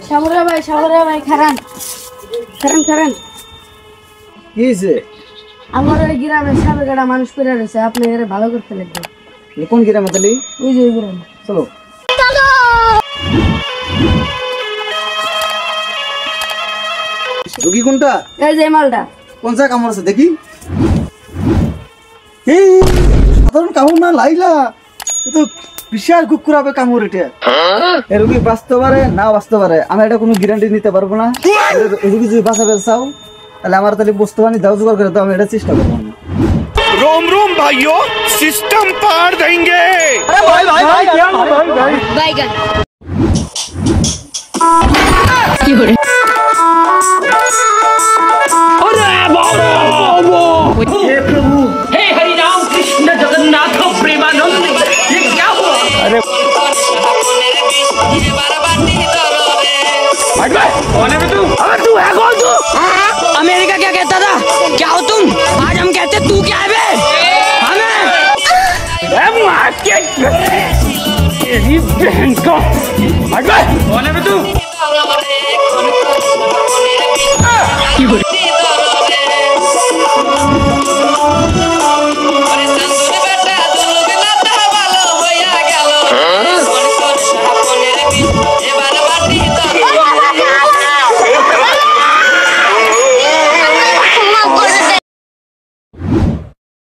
সাগরে ভাই খারান কি হয়েছে? আমার ওই গ্রামে সাপে কাটা মানুষ পড়ে রয়েছে, আপনি এর ভালো করতে লাগবে। কোন গ্রামে তালি? ওই যে ওই গ্রামে। চলো রুগী কোনটা? এই যে মালটা। কোন জায়গা কামড় আছে দেখি। এই সাধারণ কামড় না লাইলা, তো বিশাল কুকুরাবে কামড় এটা। এই রুগী বাঁচতে পারে না বাঁচতে পারে, আমি এটা কোনো গ্যারান্টি নিতে পারবো না। রুগী যদি বাঁচাবে চাও তাহলে আমার তাহলে বস্তু বানি দাও জোগাড় করে দাও, আমি এটা চেষ্টা করবো। रोम रोम भाइयों, सिस्टम पार देंगे। अरे भाई বাইগান। हे प्रभु, हे हरि राम कृष्ण जगन्नाथ प्रेमानंद, ये क्या हुआ? अरे कौन है तू? अबे तू है कौन तू? अमेरिका क्या कहता था? क्या हो तुम? आज हम कहते तू क्या है बे? हमें तेरी बहन को। कौन है तू?